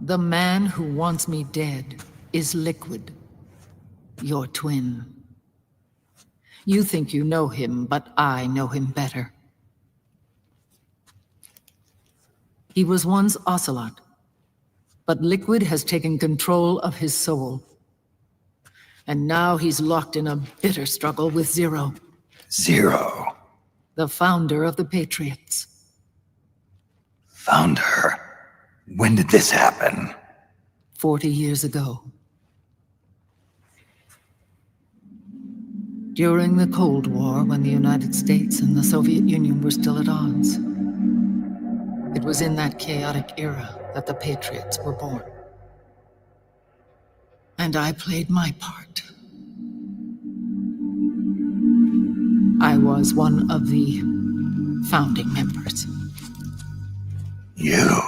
The man who wants me dead is Liquid, your twin. You think you know him, but I know him better. He was once Ocelot, but Liquid has taken control of his soul. And now he's locked in a bitter struggle with Zero. Zero? The founder of the Patriots. Founder? When did this happen? 40 years ago. During the Cold War, when the United States and the Soviet Union were still at odds. It was in that chaotic era that the Patriots were born. And I played my part. I was one of the founding members. You?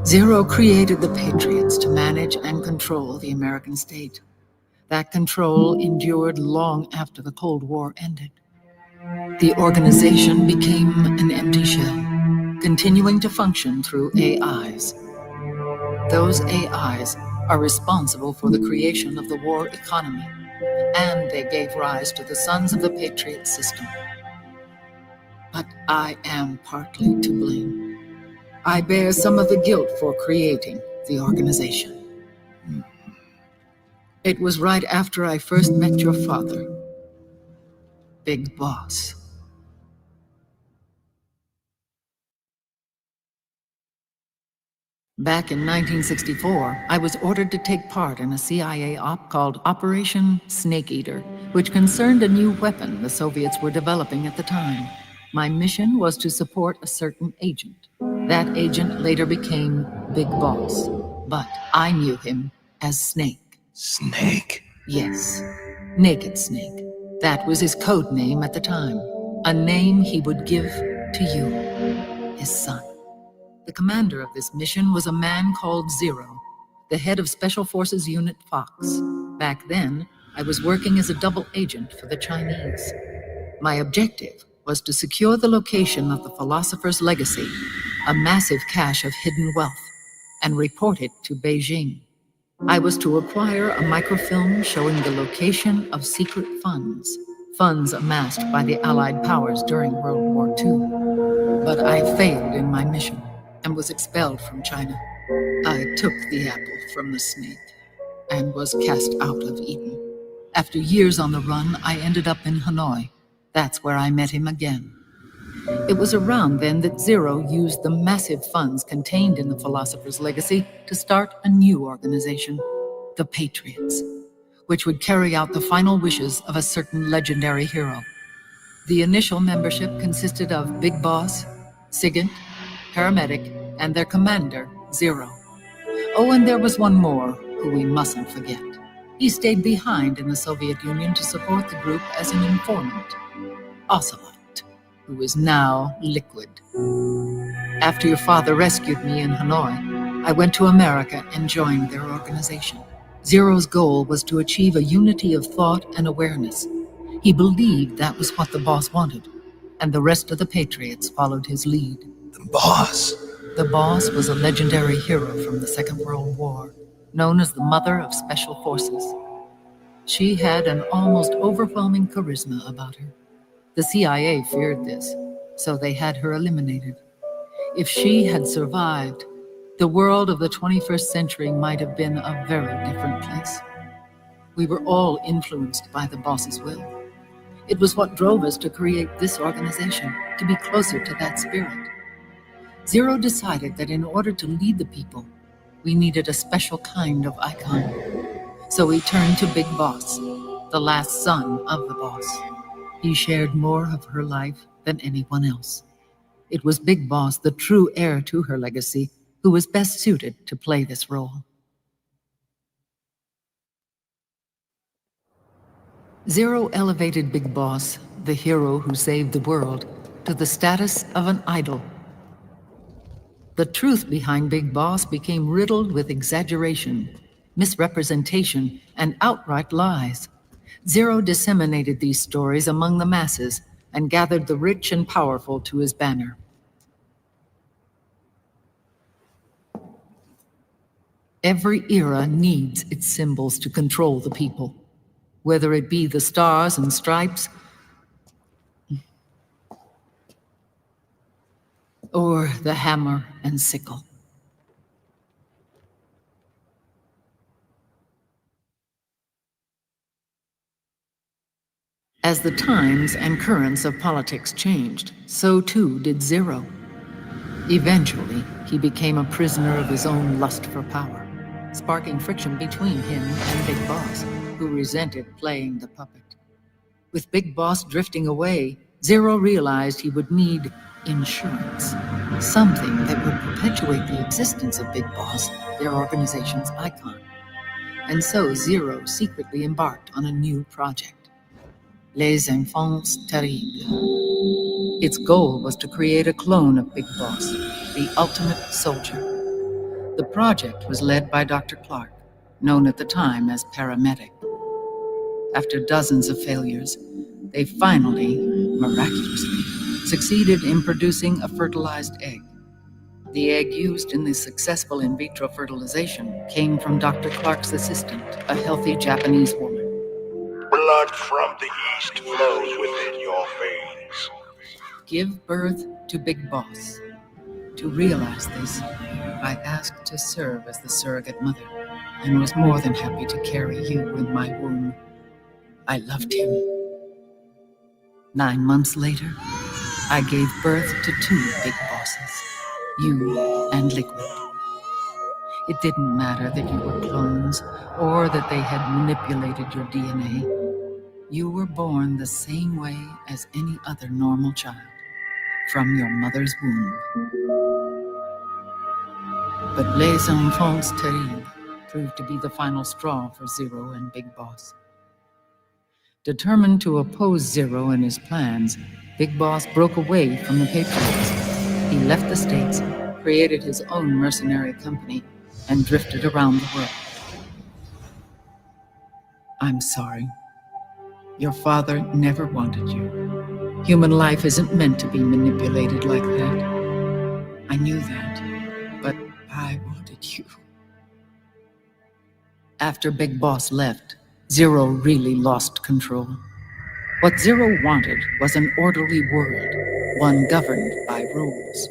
Zero created the Patriots to manage and control the American state. That control endured long after the Cold War ended. The organization became an empty shell, continuing to function through AIs. Those AIs are responsible for the creation of the war economy, and they gave rise to the Sons of the Patriot system. But I am partly to blame. I bear some of the guilt for creating the organization. It was right after I first met your father, Big Boss. Back in 1964, I was ordered to take part in a CIA op called Operation Snake Eater, which concerned a new weapon the Soviets were developing at the time. My mission was to support a certain agent. That agent later became Big Boss, but I knew him as Snake. Snake? Yes, Naked Snake. That was his code name at the time, a name he would give to you, his son. The commander of this mission was a man called Zero, the head of Special Forces Unit Fox. Back then, I was working as a double agent for the Chinese. My objective was to secure the location of the Philosopher's Legacy, a massive cache of hidden wealth, and report it to Beijing. I was to acquire a microfilm showing the location of secret funds amassed by the Allied powers during World War II. But I failed in my mission and was expelled from China. I took the apple from the snake and was cast out of Eden. After years on the run, I ended up in Hanoi. That's where I met him again. It was around then that Zero used the massive funds contained in the Philosopher's Legacy to start a new organization, the Patriots, which would carry out the final wishes of a certain legendary hero. The initial membership consisted of Big Boss, Sigint, Paramedic, and their commander, Zero. Oh, and there was one more who we mustn't forget. He stayed behind in the Soviet Union to support the group as an informant, Ocelot, who is now Liquid. After your father rescued me in Hanoi, I went to America and joined their organization. Zero's goal was to achieve a unity of thought and awareness. He believed that was what the boss wanted, and the rest of the Patriots followed his lead. The boss? The boss was a legendary hero from the Second World War, known as the Mother of Special Forces. She had an almost overwhelming charisma about her. The CIA feared this, so they had her eliminated. If she had survived, the world of the 21st century might have been a very different place. We were all influenced by the boss's will. It was what drove us to create this organization, to be closer to that spirit. Zero decided that in order to lead the people, we needed a special kind of icon. So he turned to Big Boss, the last son of the boss. He shared more of her life than anyone else. It was Big Boss, the true heir to her legacy, who was best suited to play this role. Zero elevated Big Boss, the hero who saved the world, to the status of an idol. The truth behind Big Boss became riddled with exaggeration, misrepresentation, and outright lies. Zero disseminated these stories among the masses and gathered the rich and powerful to his banner. Every era needs its symbols to control the people, whether it be the stars and stripes or the hammer and sickle. As the times and currents of politics changed, so too did Zero. Eventually, he became a prisoner of his own lust for power, sparking friction between him and Big Boss, who resented playing the puppet. With Big Boss drifting away, Zero realized he would need insurance, something that would perpetuate the existence of Big Boss, their organization's icon. And so Zero secretly embarked on a new project, Les Enfants Terribles. Its goal was to create a clone of Big Boss, the ultimate soldier. The project was led by Dr. Clark, known at the time as Paramedic. After dozens of failures, they finally, miraculously, succeeded in producing a fertilized egg. The egg used in the successful in vitro fertilization came from Dr. Clark's assistant, a healthy Japanese woman. Blood from the east flows within your veins. Give birth to Big Boss. To realize this, I asked to serve as the surrogate mother and was more than happy to carry you in my womb. I loved him. 9 months later, I gave birth to 2 Big Bosses, you and Liquid. It didn't matter that you were clones or that they had manipulated your DNA. You were born the same way as any other normal child, from your mother's womb. But Les Enfants Terribles proved to be the final straw for Zero and Big Boss. Determined to oppose Zero and his plans, Big Boss broke away from the Patriots. He left the States, created his own mercenary company, and drifted around the world. I'm sorry. Your father never wanted you. Human life isn't meant to be manipulated like that. I knew that, but I wanted you. After Big Boss left, Zero really lost control. What Zero wanted was an orderly world, one governed by rules.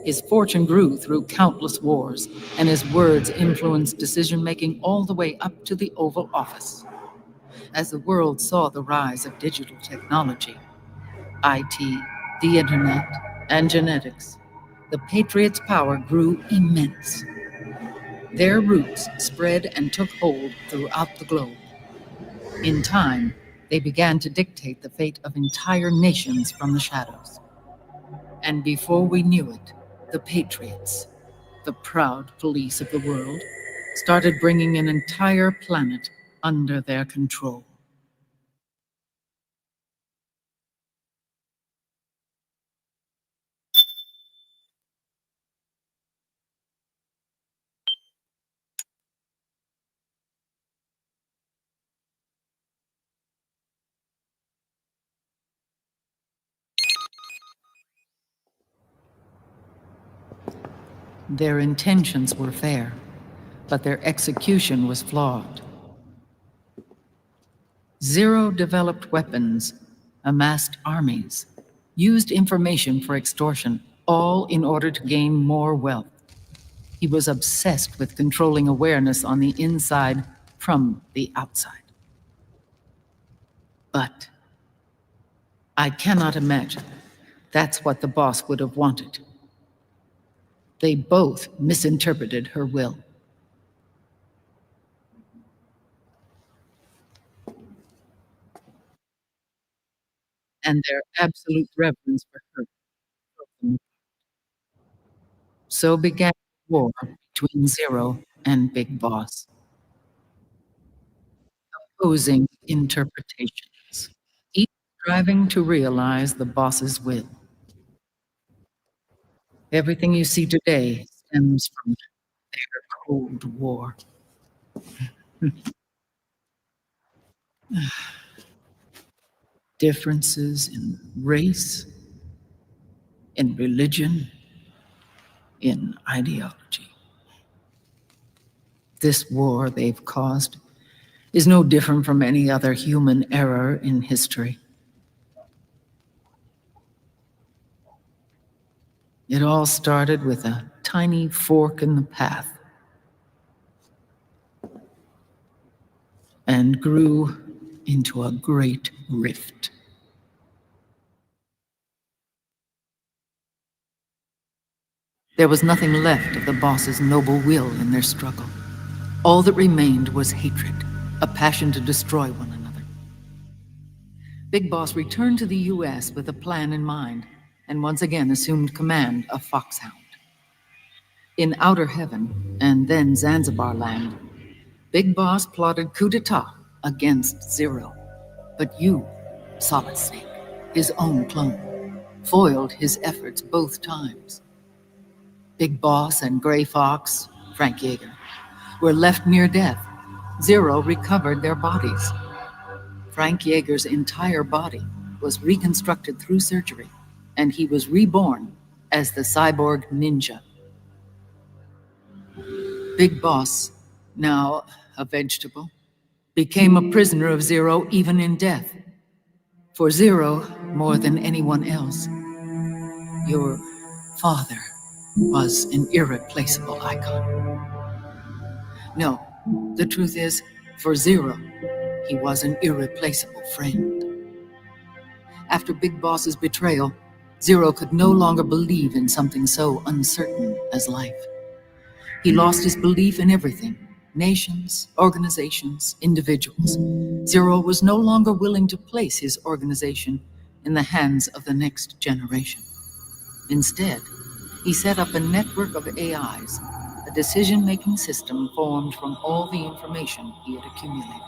His fortune grew through countless wars, and his words influenced decision-making all the way up to the Oval Office. As the world saw the rise of digital technology, IT, the internet, and genetics, the Patriots' power grew immense. Their roots spread and took hold throughout the globe. In time, they began to dictate the fate of entire nations from the shadows. And before we knew it, the Patriots, the proud police of the world, started bringing an entire planet under their control. Their intentions were fair, but their execution was flawed. Zero developed weapons, amassed armies, used information for extortion, all in order to gain more wealth. He was obsessed with controlling awareness on the inside from the outside. But I cannot imagine that's what the boss would have wanted. They both misinterpreted her will. And their absolute reverence for her. So began a war between Zero and Big Boss, opposing interpretations, each striving to realize the boss's will. Everything you see today stems from their Cold War. Differences in race, in religion, in ideology. This war they've caused is no different from any other human error in history. It all started with a tiny fork in the path and grew into a great rift. There was nothing left of the boss's noble will in their struggle. All that remained was hatred, a passion to destroy one another. Big Boss returned to the US with a plan in mind, and once again assumed command of Foxhound. In Outer Heaven, and then Zanzibar Land, Big Boss plotted coup d'etat against Zero. But you, Solid Snake, his own clone, foiled his efforts both times. Big Boss and Gray Fox, Frank Yeager, were left near death. Zero recovered their bodies. Frank Yeager's entire body was reconstructed through surgery, and he was reborn as the cyborg ninja. Big Boss, now a vegetable, became a prisoner of Zero even in death. For Zero, more than anyone else, your father was an irreplaceable icon. No, the truth is, for Zero, he was an irreplaceable friend. After Big Boss's betrayal, Zero could no longer believe in something so uncertain as life. He lost his belief in everything: nations, organizations, individuals. Zero was no longer willing to place his organization in the hands of the next generation. Instead, he set up a network of AIs, a decision-making system formed from all the information he had accumulated.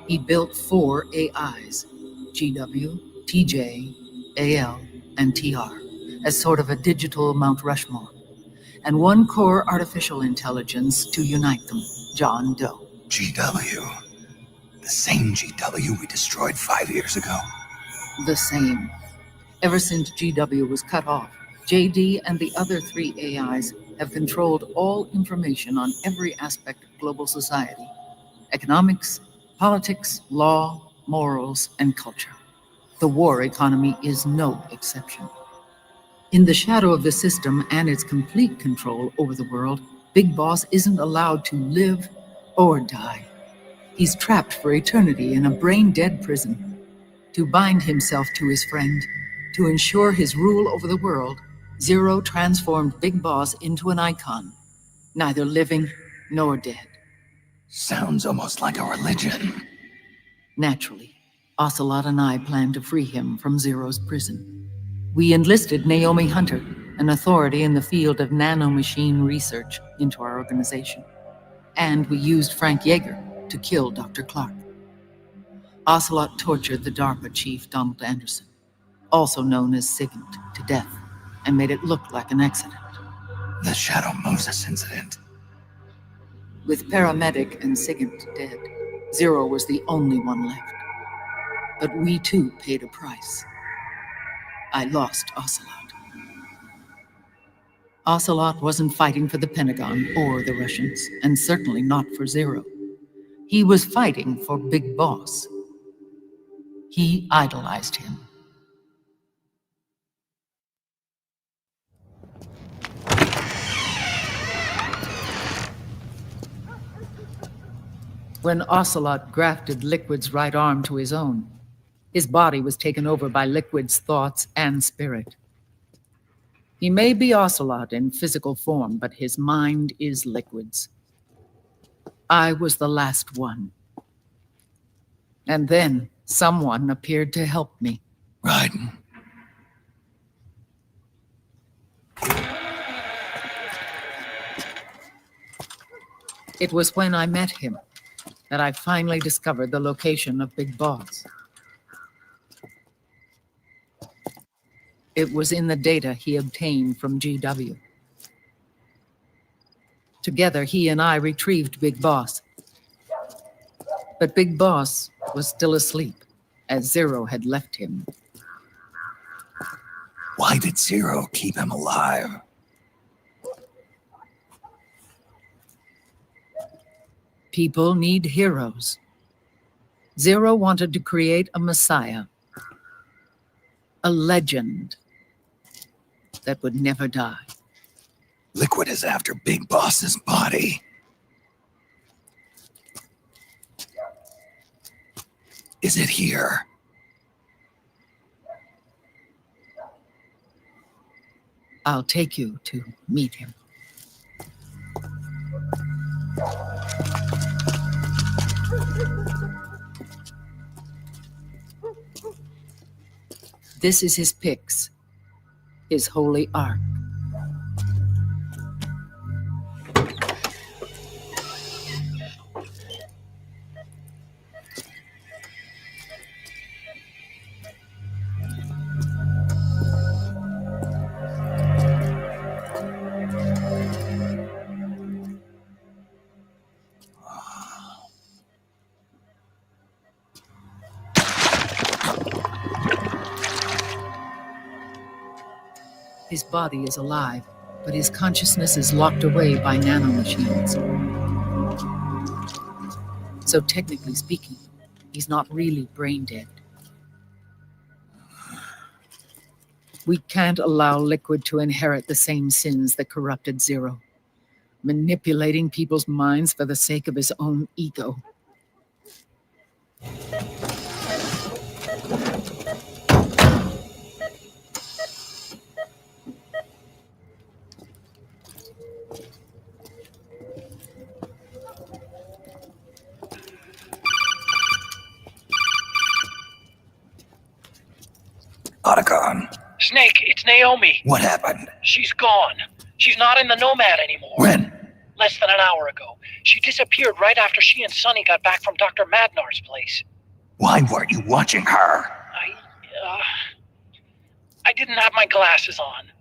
He built 4 AIs, GW, TJ, AL, and TR, as sort of a digital Mount Rushmore, and 1 core artificial intelligence to unite them, John Doe. GW. The same GW we destroyed 5 years ago. The same. Ever since GW was cut off, JD and the other 3 AIs have controlled all information on every aspect of global society: economics, politics, law, morals, and culture. The war economy is no exception. In the shadow of the system and its complete control over the world, Big Boss isn't allowed to live or die. He's trapped for eternity in a brain-dead prison. To bind himself to his friend, to ensure his rule over the world, Zero transformed Big Boss into an icon, neither living nor dead. Sounds almost like a religion. Naturally, Ocelot and I planned to free him from Zero's prison. We enlisted Naomi Hunter, an authority in the field of nanomachine research, into our organization. And we used Frank Yeager to kill Dr. Clark. Ocelot tortured the DARPA chief, Donald Anderson, also known as Sigint, to death, and made it look like an accident. The Shadow Moses incident. With paramedic and Sigint dead, Zero was the only one left. But we too paid a price. I lost Ocelot. Ocelot wasn't fighting for the Pentagon or the Russians, and certainly not for Zero. He was fighting for Big Boss. He idolized him. When Ocelot grafted Liquid's right arm to his own, his body was taken over by Liquid's thoughts and spirit. He may be Ocelot in physical form, but his mind is Liquid's. I was the last one. And then someone appeared to help me. Raiden. It was when I met him that I finally discovered the location of Big Boss. It was in the data he obtained from GW. Together, he and I retrieved Big Boss. But Big Boss was still asleep, as Zero had left him. Why did Zero keep him alive? People need heroes. Zero wanted to create a messiah, a legend that would never die. Liquid is after Big Boss's body. Is it here? I'll take you to meet him. This is his pyx, his holy ark. His body is alive, but his consciousness is locked away by nanomachines. So technically speaking, he's not really brain dead. We can't allow Liquid to inherit the same sins that corrupted Zero, manipulating people's minds for the sake of his own ego. Otacon, Snake, it's Naomi. what happened? She's gone. She's not in the Nomad anymore. When? Less than an hour ago. She disappeared right after she and Sonny got back from Dr. Madnar's place. Why weren't you watching her? I didn't have my glasses on.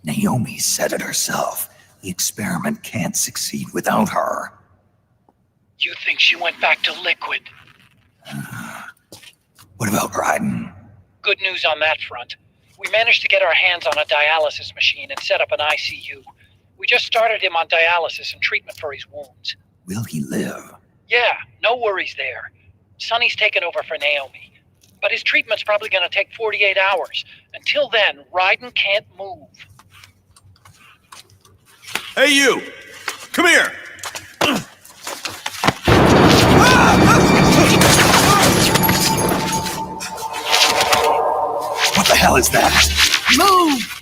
Naomi said it herself. The experiment can't succeed without her. You think she went back to Liquid? What about Raiden? Good news on that front. We managed to get our hands on a dialysis machine and set up an ICU. We just started him on dialysis and treatment for his wounds. Will he live? Yeah, no worries there. Sonny's taken over for Naomi. But his treatment's probably going to take 48 hours. Until then, Raiden can't move. Hey, you! Come here! What the hell is that? Move!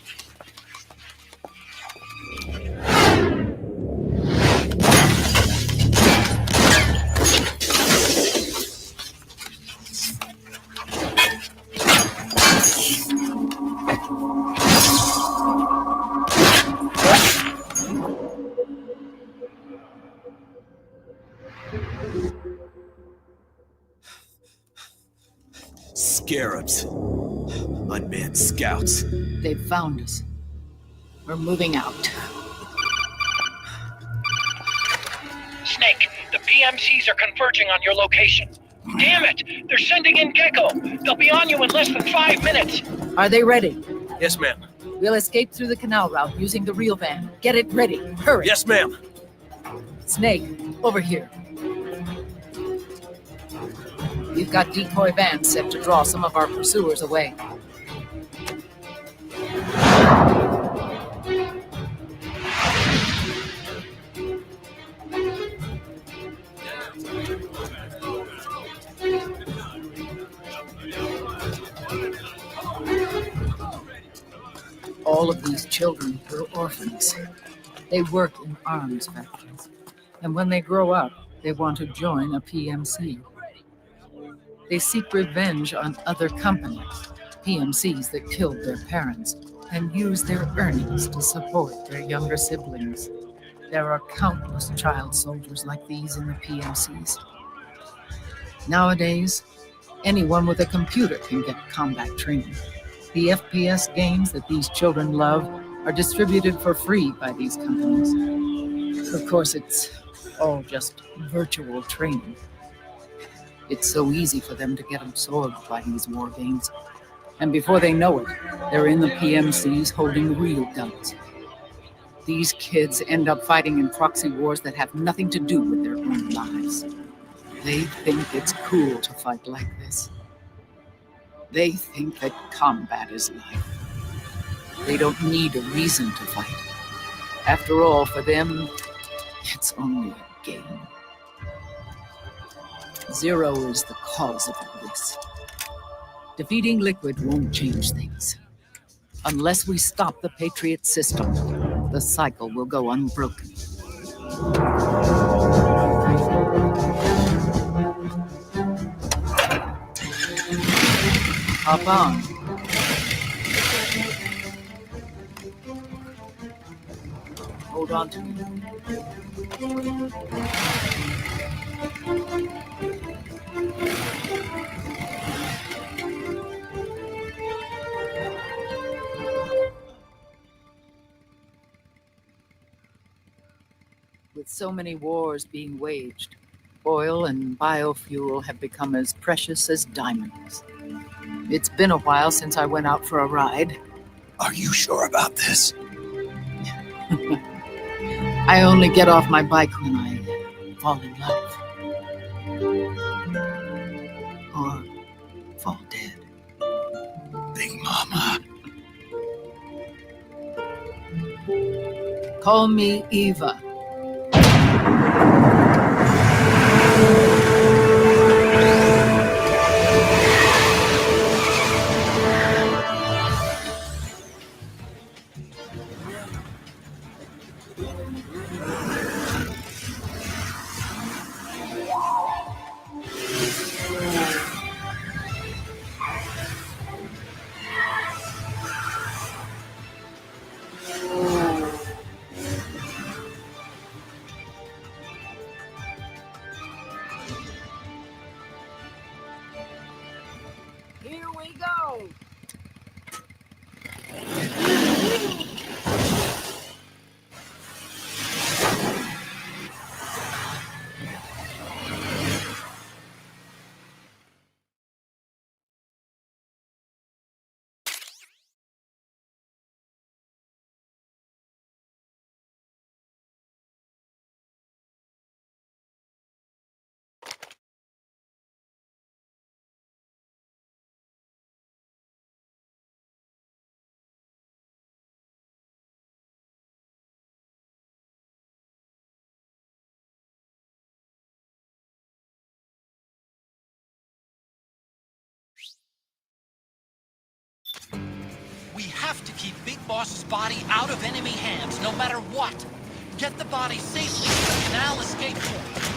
Scarabs. Unmanned scouts. They've found us. We're moving out. Snake, the PMCs are converging on your location. Damn it! They're sending in Gecko! They'll be on you in less than 5 minutes! Are they ready? Yes, ma'am. We'll escape through the canal route using the real van. Get it ready. Hurry. Yes, ma'am. Snake, over here. We've got decoy vans set to draw some of our pursuers away. All of these children were orphans. They work in arms factories. And when they grow up, they want to join a PMC. They seek revenge on other companies, PMCs that killed their parents, and use their earnings to support their younger siblings. There are countless child soldiers like these in the PMCs. Nowadays, anyone with a computer can get combat training. The FPS games that these children love are distributed for free by these companies. Of course, it's all just virtual training. It's so easy for them to get absorbed by these war games. And before they know it, they're in the PMCs holding real guns. these kids end up fighting in proxy wars that have nothing to do with their own lives. They think it's cool to fight like this. They think that combat is life. They don't need a reason to fight. After all, for them, it's only a game. Zero is the cause of all this. Defeating Liquid won't change things. Unless we stop the Patriot system, the cycle will go unbroken. Hop on. Hold on to me. With so many wars being waged, oil and biofuel have become as precious as diamonds. It's been a while since I went out for a ride. Are you sure about this? I only get off my bike when I fall in love. Or fall dead. Big Mama. Call me Eva. Here we go! We have to keep Big Boss's body out of enemy hands, no matter what. Get the body safely to the canal escape point.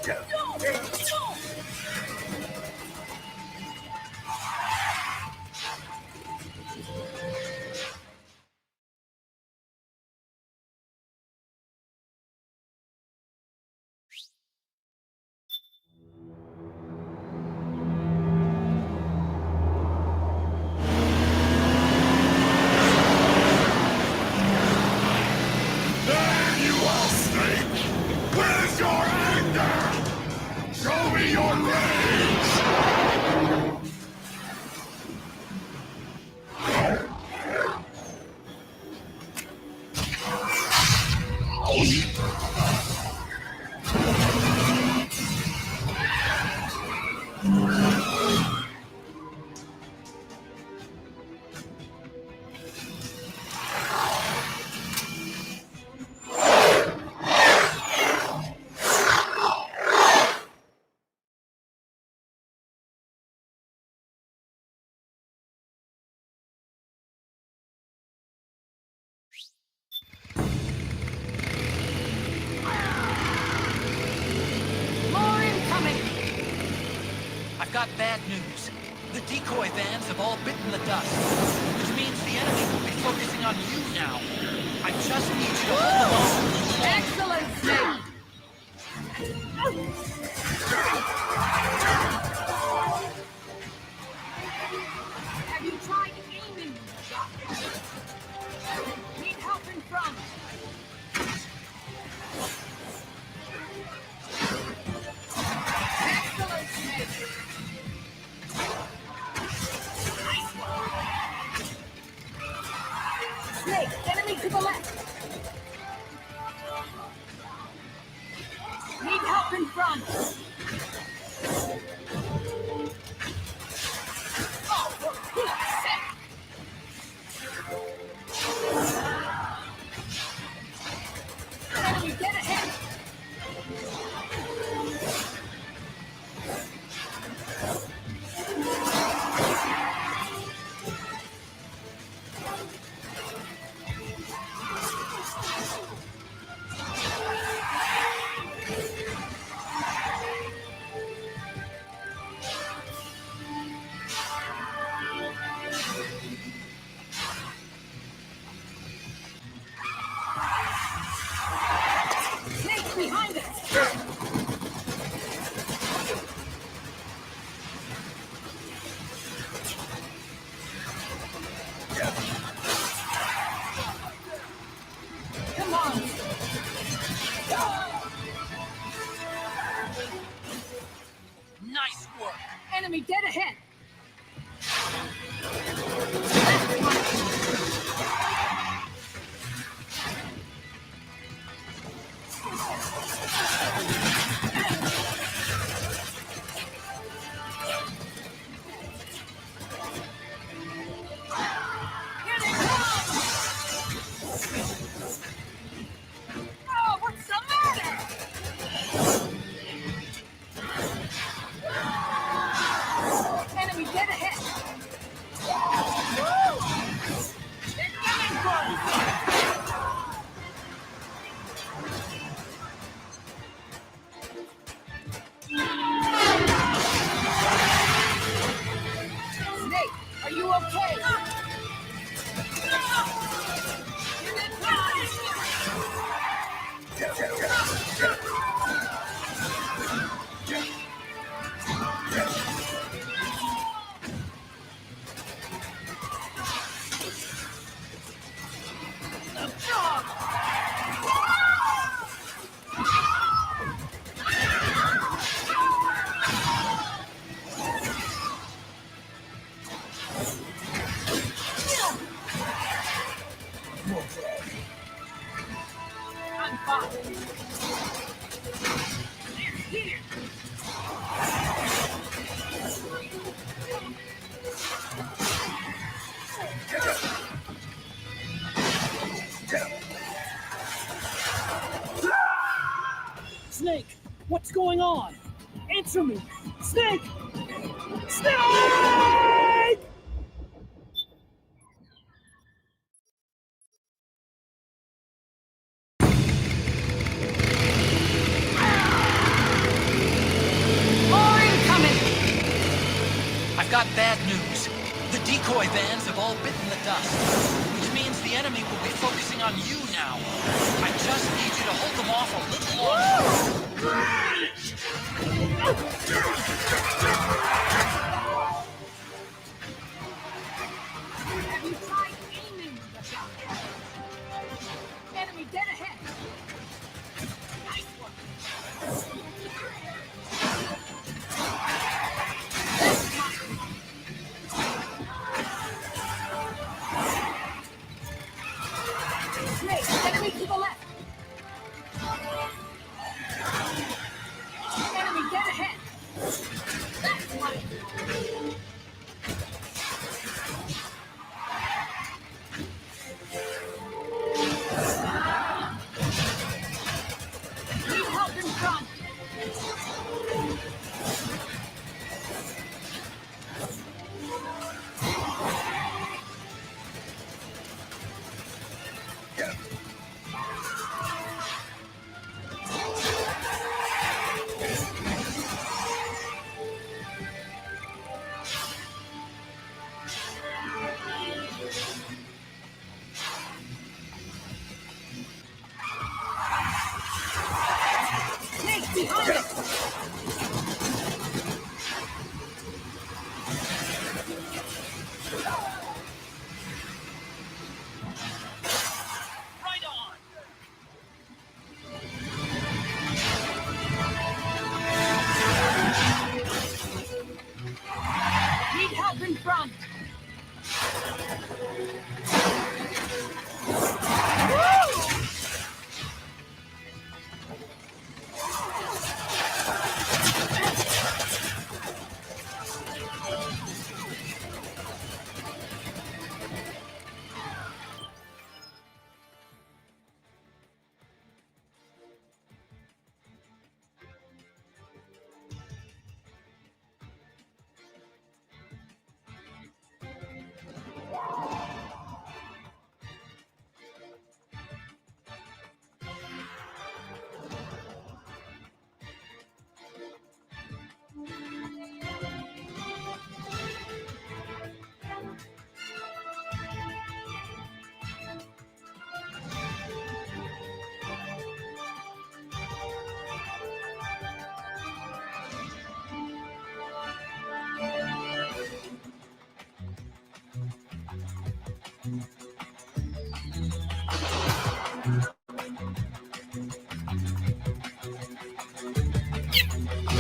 There you are, Snake! Where's your anger? Show me your rage! More incoming! I've got bad news. The decoy vans have all bitten the dust, which means the enemy will be focusing on you now. I just need you to hold them off. Excellent, Snake! Have you tried aiming, shot? Need help in front! Excellent, Snake! Snake, enemy to the left! Need help in front! Oh, for Pete's sake! Enemy, get ahead! Snake behind us! Come on! Nice work. Enemy dead ahead! Here they come! Oh, what's the matter? Enemy dead ahead! Woo! They're coming for us! Snake, are you okay? Here they I'm fine. Here. Snake, what's going on? Answer me! Snake! Snake! got bad news. The decoy vans have all bitten the dust, which means the enemy will be focusing on you now. I just need you to hold them off a little longer. Have you tried aiming the shot? Enemy dead ahead. Nice one. Snake, enemy to the left. Enemy dead ahead. That's right. Need help in front. Snake behind us. Right on! Need help in front.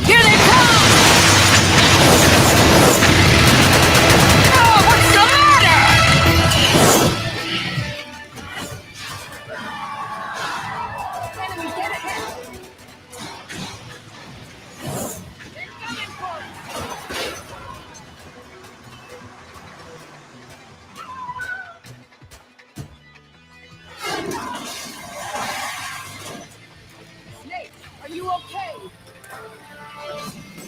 Here they come! Oh, what's the matter? Enemy dead ahead. They're coming for us. Snake, are you okay?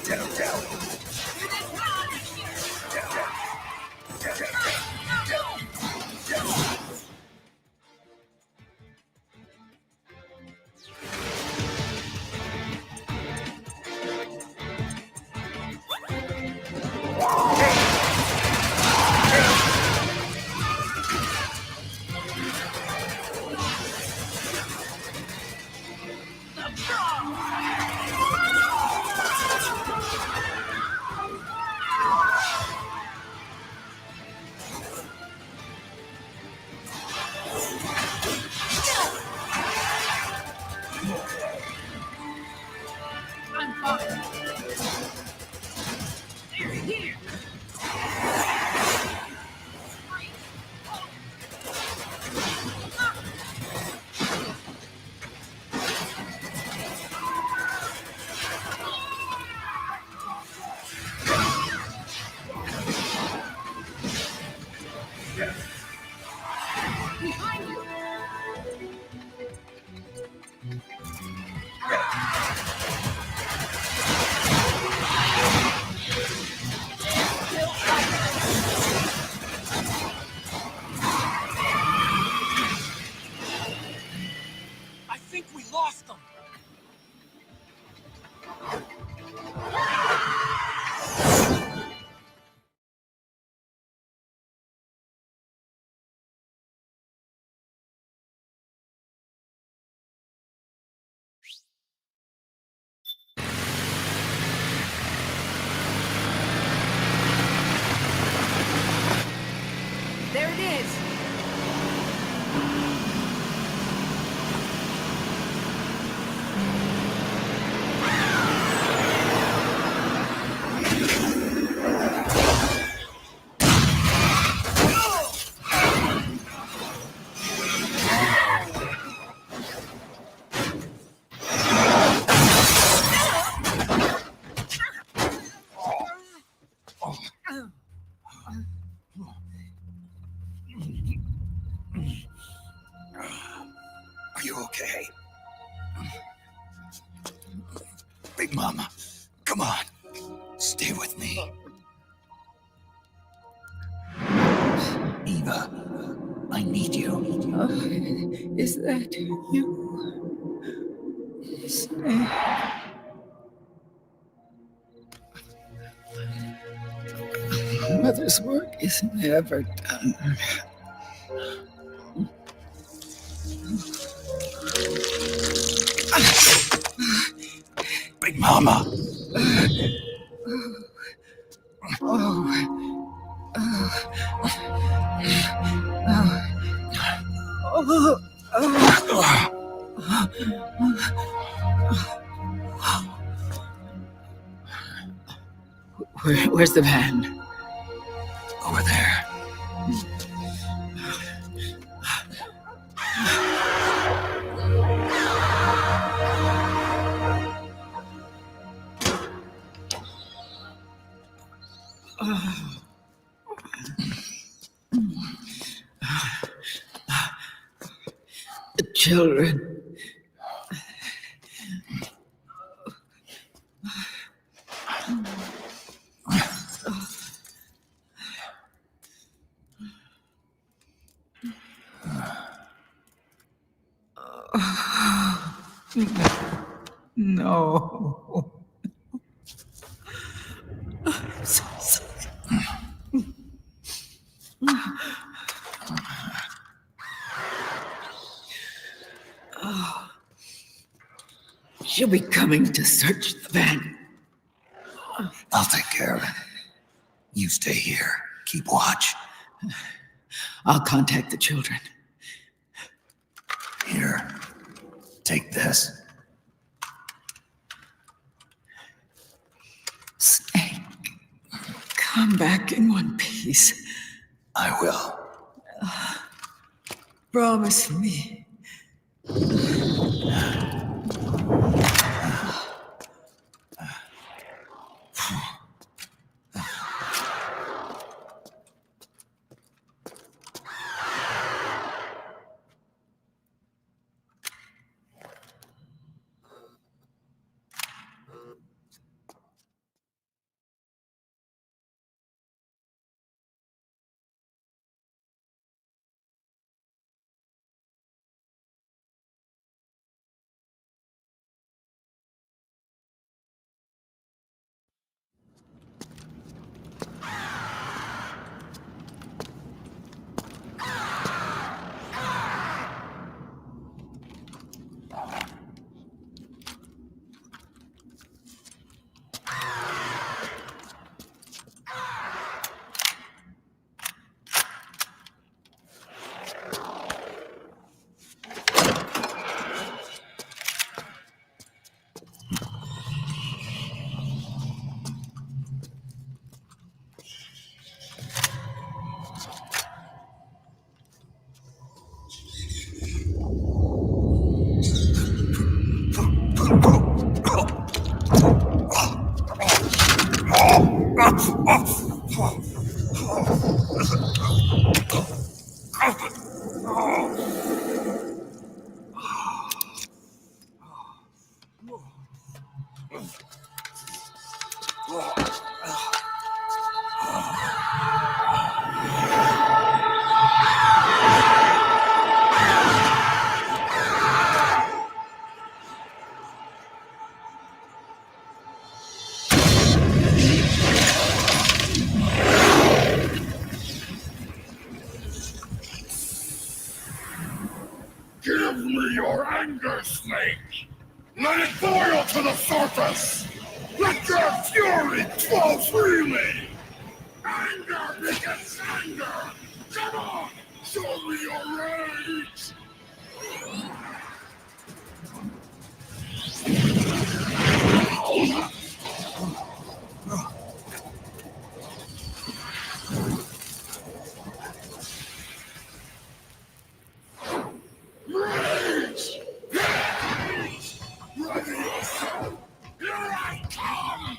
Here they come. I'm fine. They're here. Behind you. Mama, come on. Stay with me. Eva, I need you. Is that you? Snake. Mother's work is never done. Big Mama. Where's the van? Over there. The children. No. I'm so sorry. She'll be coming to search the van. I'll take care of it. You stay here. Keep watch. I'll contact the children. Here. Take this. Snake, come back in one piece. I will. Promise me. Give me your anger, Snake! Let it boil to the surface! Let your fury flow freely! Anger begets anger! Come on! Show me your rage! Rage! Rage! Ready yourself! Here I come!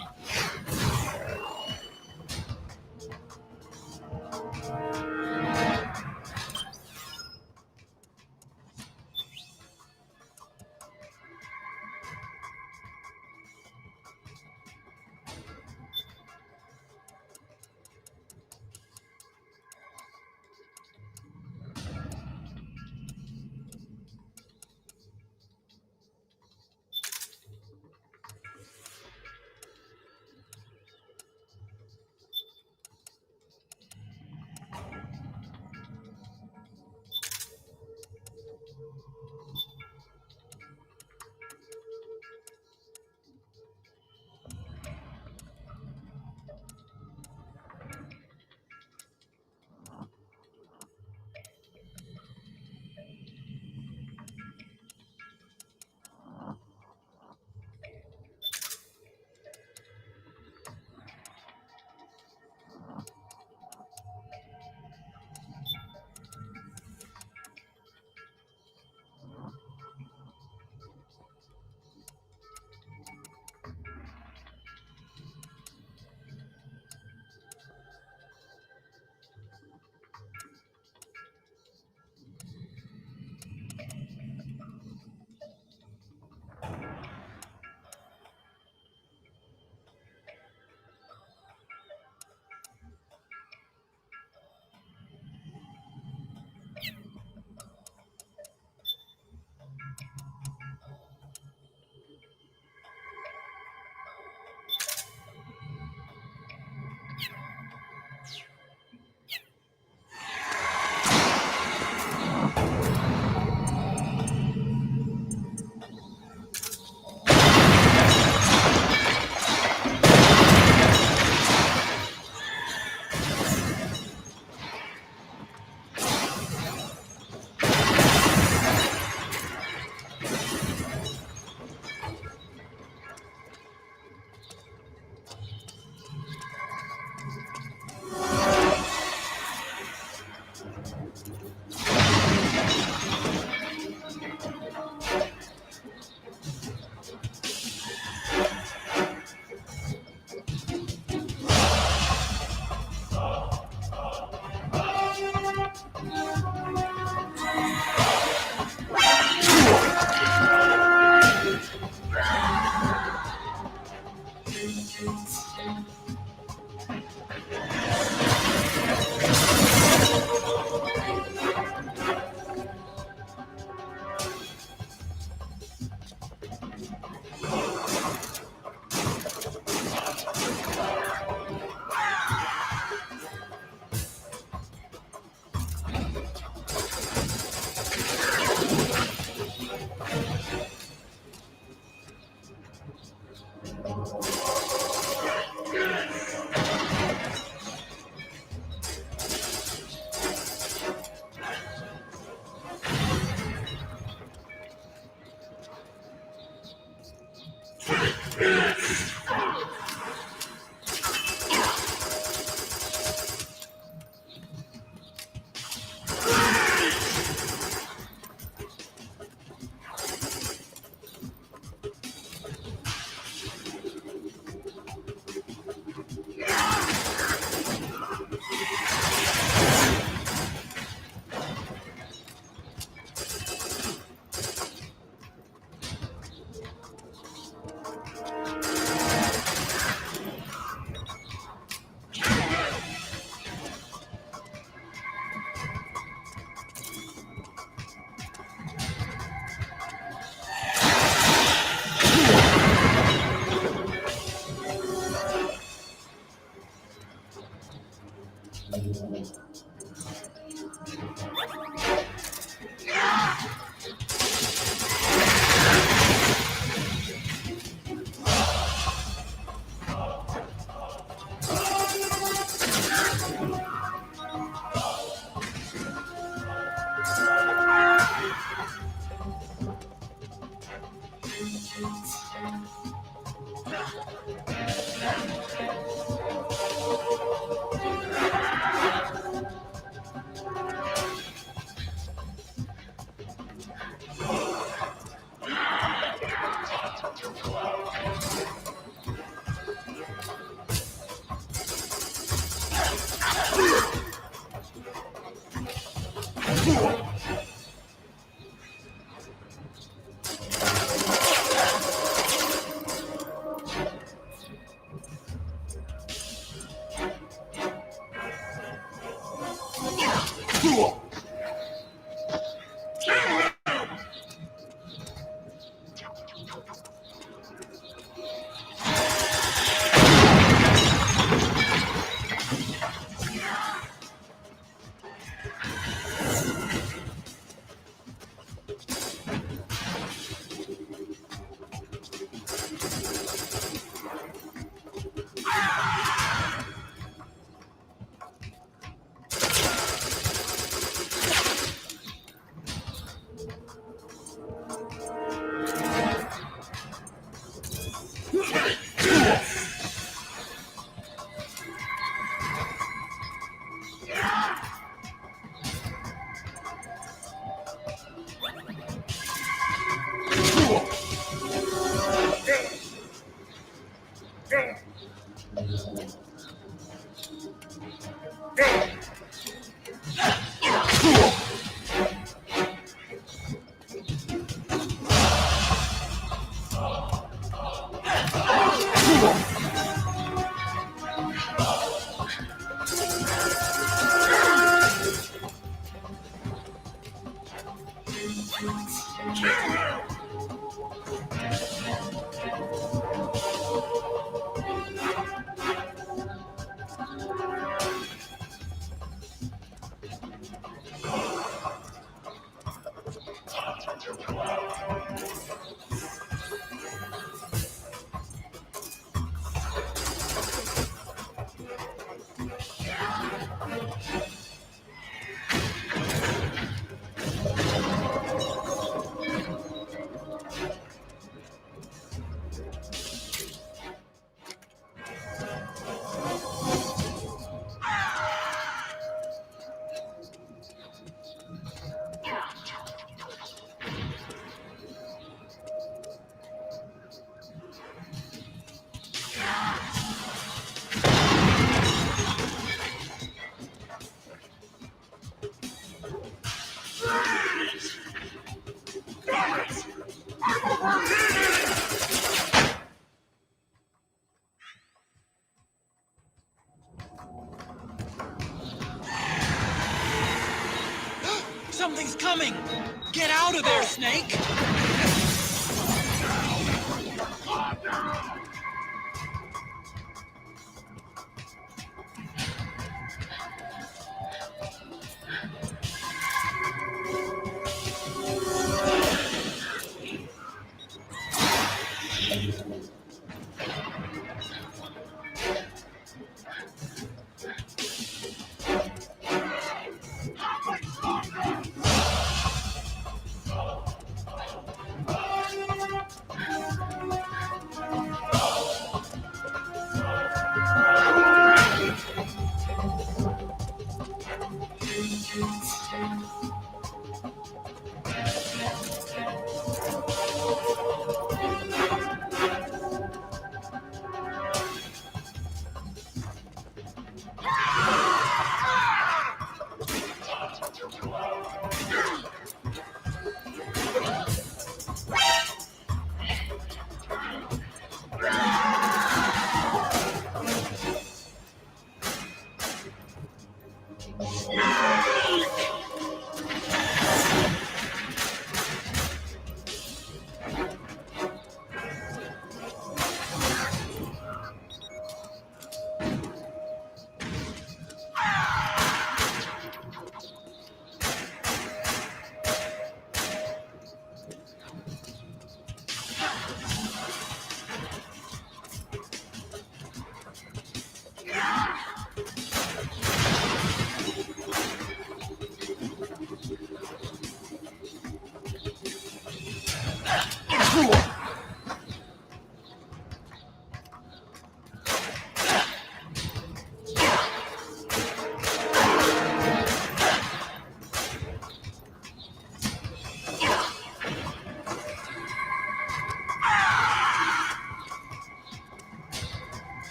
Something's coming! Get out of there, Snake!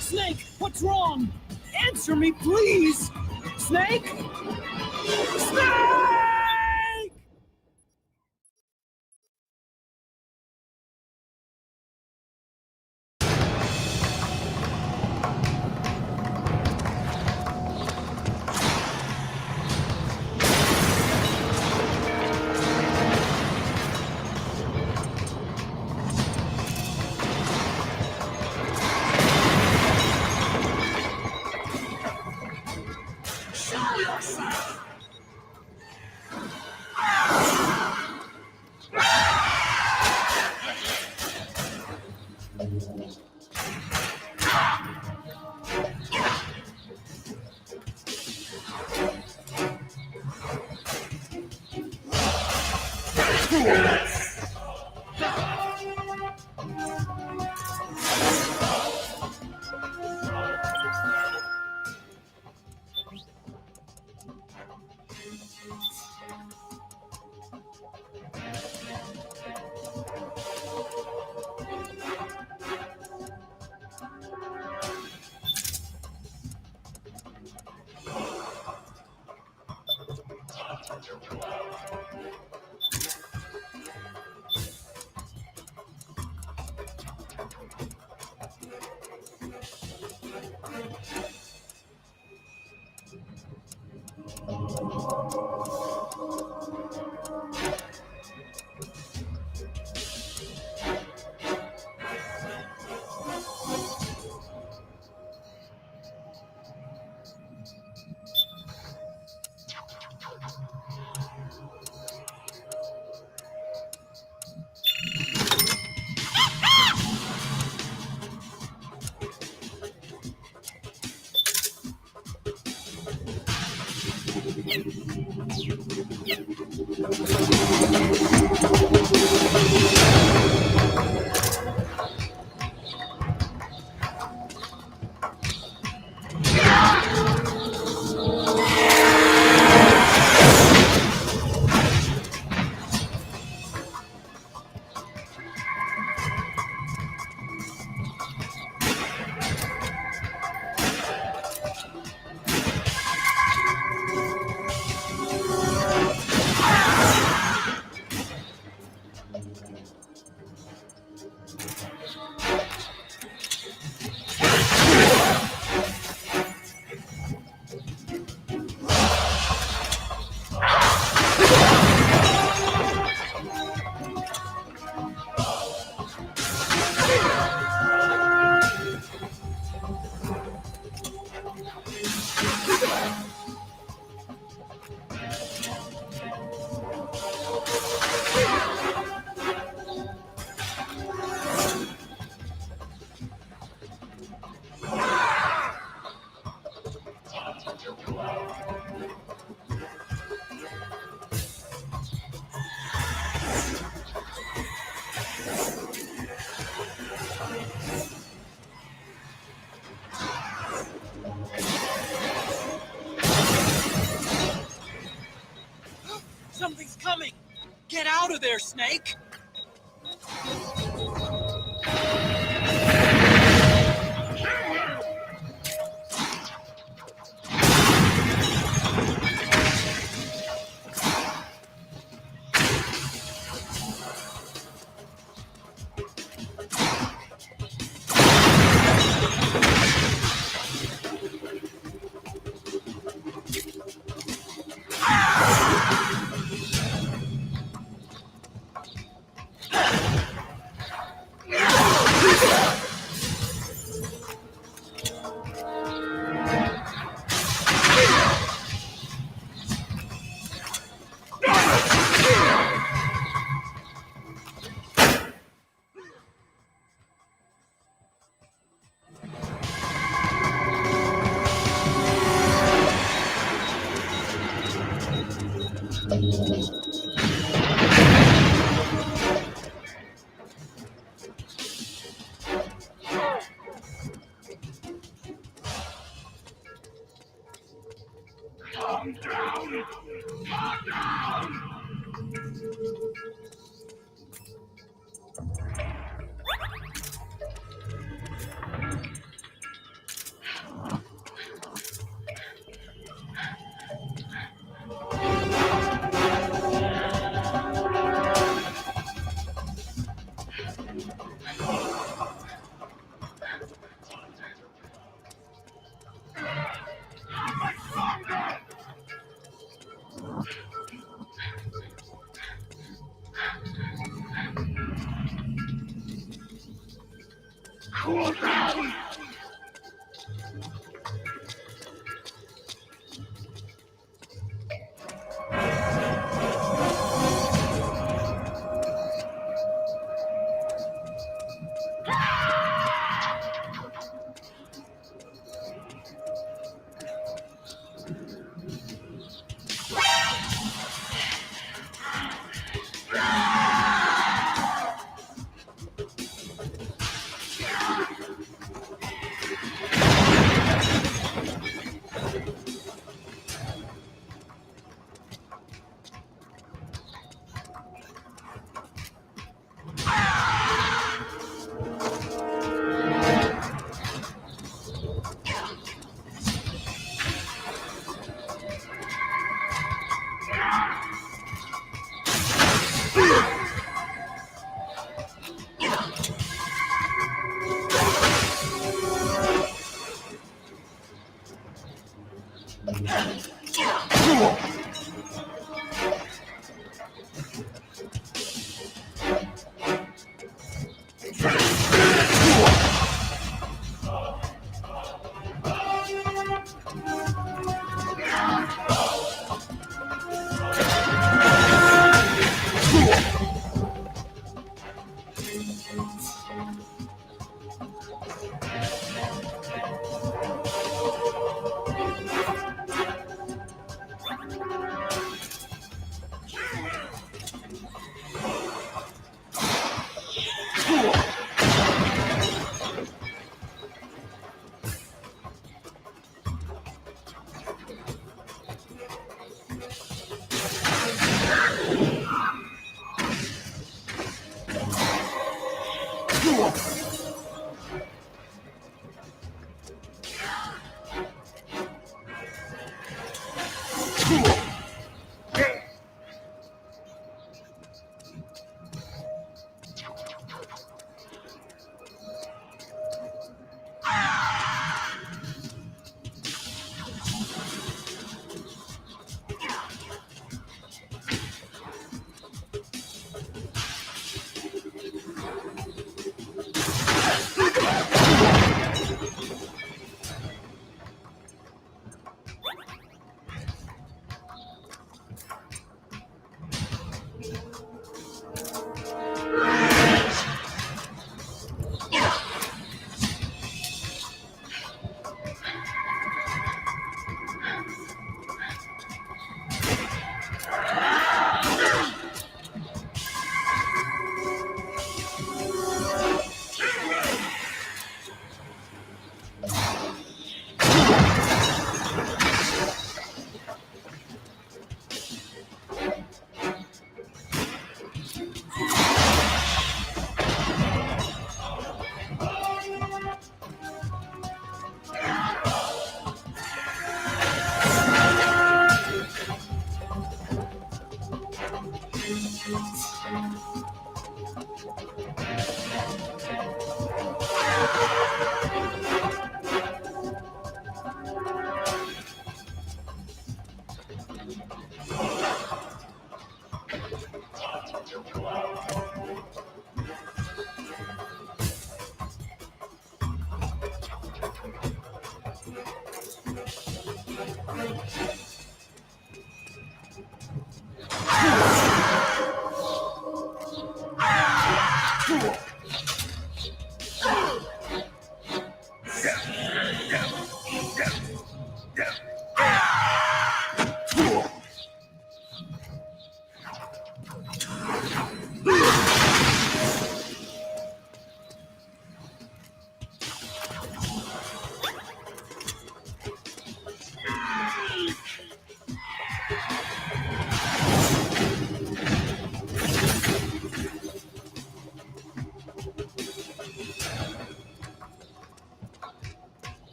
Snake, what's wrong? Answer me, please! Snake? Snake! out of there, Snake! Calm down! Calm down! Cool down!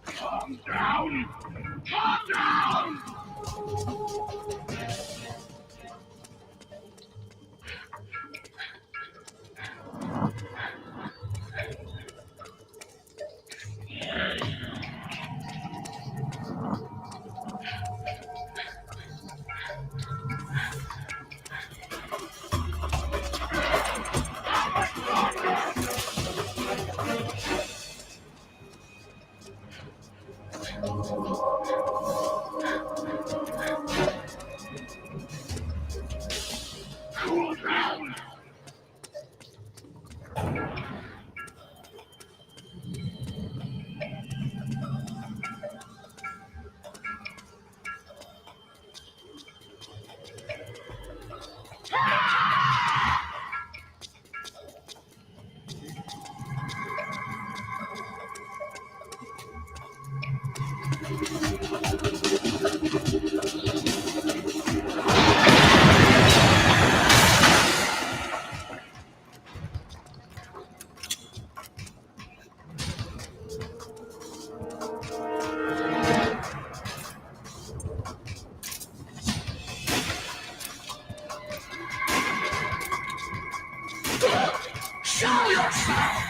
Calm down! Calm down! Cool down! Show yourself!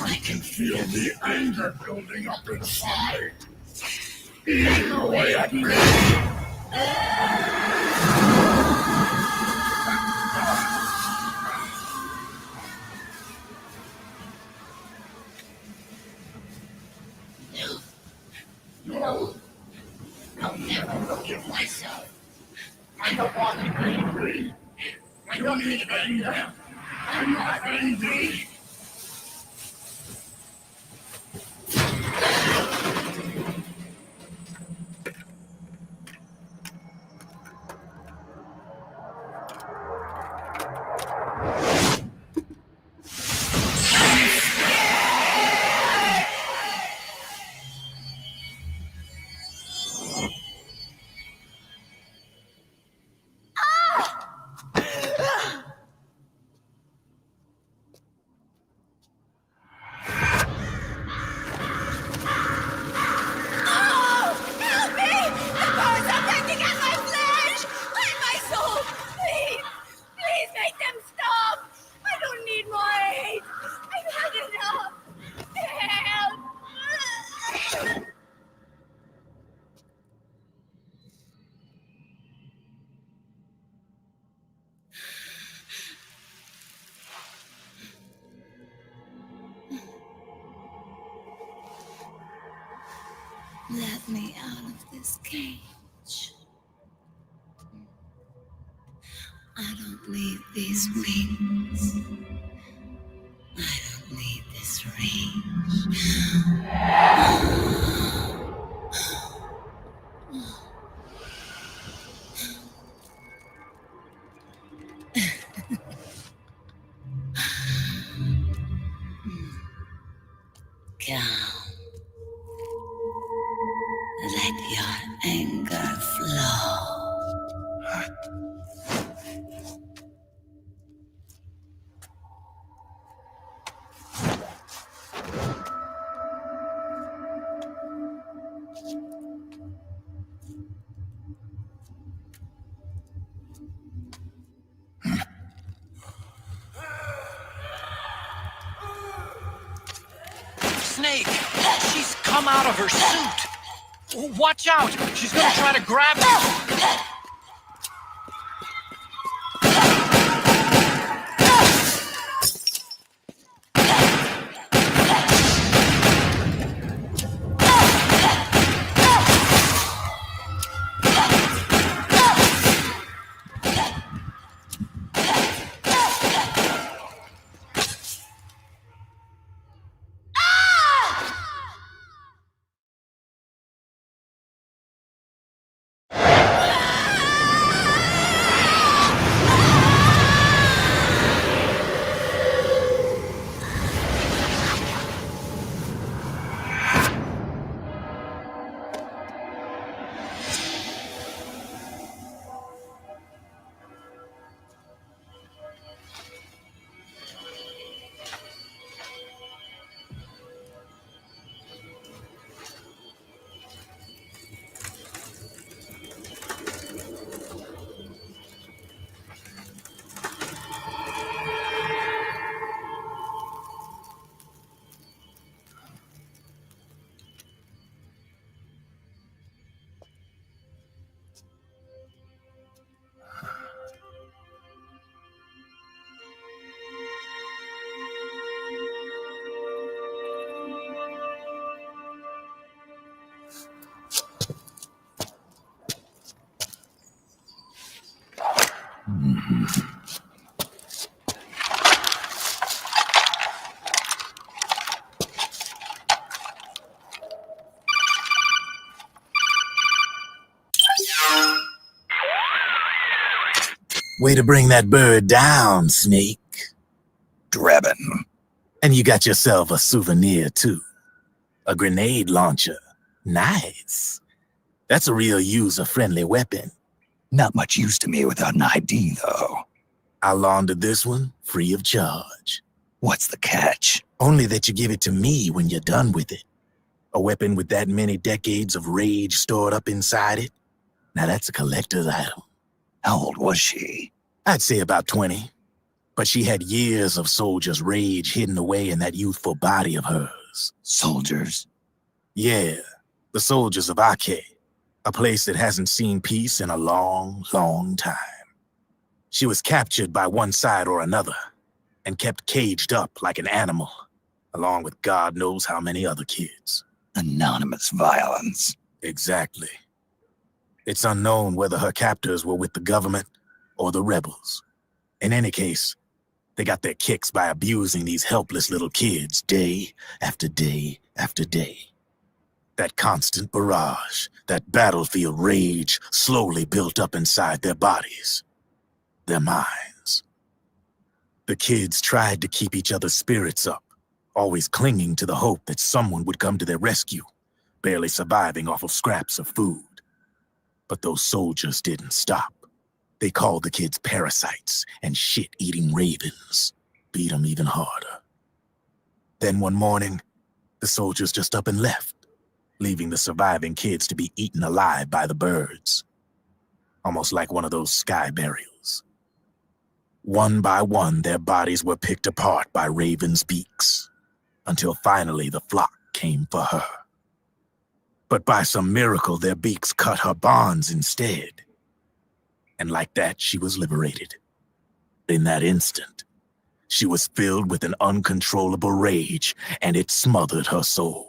I can feel the anger building up inside. Eating away at me! No. I'll never forgive myself. I don't want to be angry. I don't need anger. I'm not angry. Let me out of this cage. I don't need these wings. I don't need this range. Calm. Let your anger flow. Snake! She's come out of her suit! Watch out! She's gonna try to grab you! Way to bring that bird down, Snake. Drebin. And you got yourself a souvenir, too. A grenade launcher. Nice. That's a real user-friendly weapon. Not much use to me without an ID, though. I'll launder this one free of charge. What's the catch? Only that you give it to me when you're done with it. A weapon with that many decades of rage stored up inside it? Now that's a collector's item. How old was she? I'd say about 20. But she had years of soldiers' rage hidden away in that youthful body of hers. Soldiers? Yeah. The soldiers of Ake, a place that hasn't seen peace in a long, long time. She was captured by one side or another and kept caged up like an animal, along with God knows how many other kids. Anonymous violence. Exactly. It's unknown whether her captors were with the government or the rebels. In any case, they got their kicks by abusing these helpless little kids day after day after day. That constant barrage, that battlefield rage slowly built up inside their bodies, their minds. The kids tried to keep each other's spirits up, always clinging to the hope that someone would come to their rescue, barely surviving off of scraps of food. But those soldiers didn't stop. They called the kids parasites and shit-eating ravens, beat them even harder. Then one morning, the soldiers just up and left, leaving the surviving kids to be eaten alive by the birds. Almost like one of those sky burials. One by one, their bodies were picked apart by ravens' beaks, until finally the flock came for her. But by some miracle, their beaks cut her bonds instead. And like that, she was liberated. In that instant, she was filled with an uncontrollable rage, and it smothered her soul.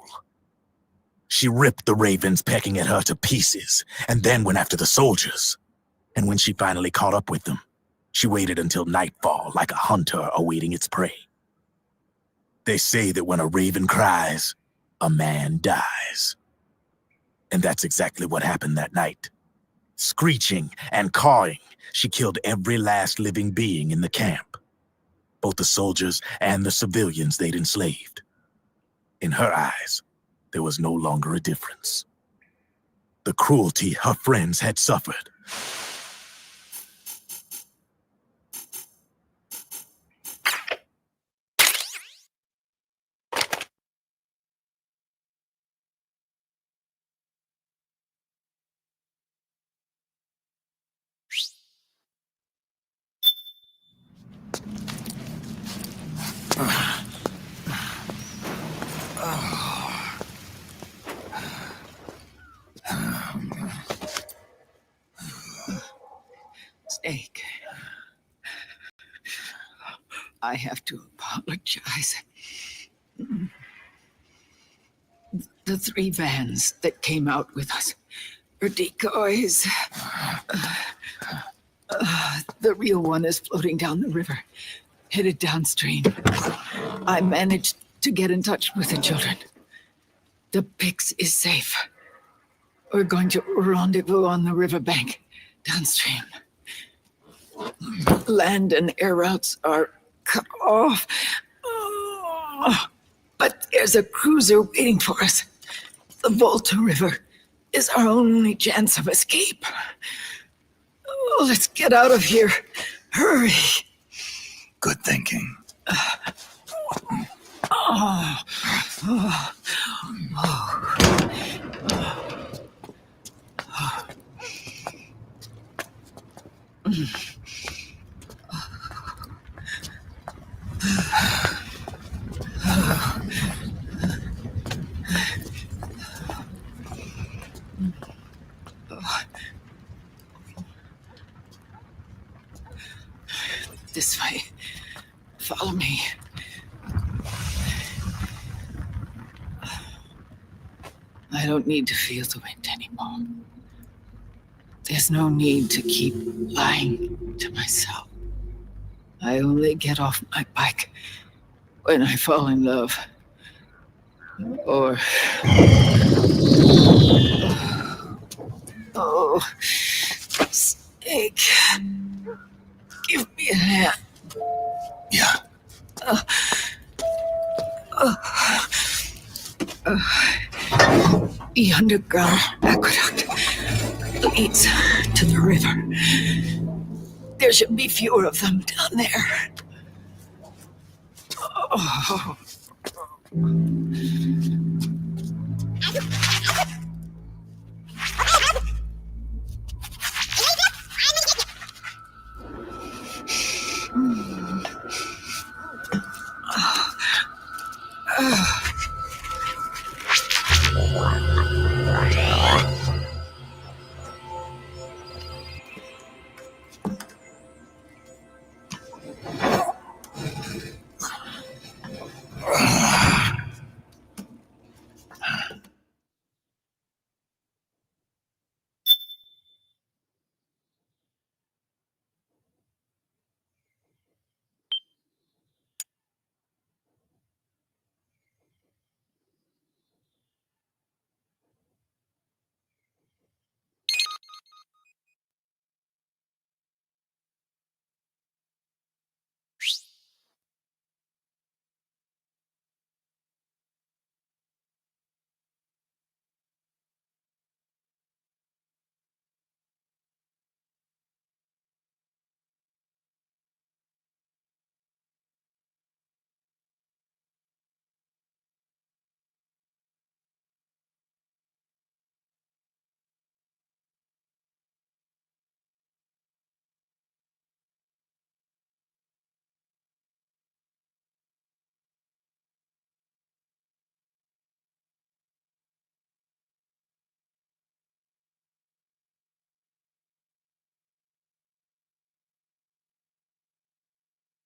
She ripped the ravens pecking at her to pieces, and then went after the soldiers. And when she finally caught up with them, she waited until nightfall like a hunter awaiting its prey. They say that when a raven cries, a man dies. And that's exactly what happened that night. Screeching and cawing, she killed every last living being in the camp, both the soldiers and the civilians they'd enslaved. In her eyes, there was no longer a difference. The cruelty her friends had suffered. Snake. I have to apologize. The 3 vans that came out with us are decoys. The real one is floating down the river, headed downstream. I managed to get in touch with the children. The Pix is safe. We're going to rendezvous on the riverbank, downstream. Land and air routes are cut off. But there's a cruiser waiting for us. The Volta River is our only chance of escape. Let's get out of here. Hurry. Good thinking. This way. Follow me. I don't need to feel the wind anymore. There's no need to keep lying to myself. I only get off my bike when I fall in love. Or... Oh, Snake. Give me a hand. Yeah. The underground aqueduct leads to the river. There should be fewer of them down there. Oh.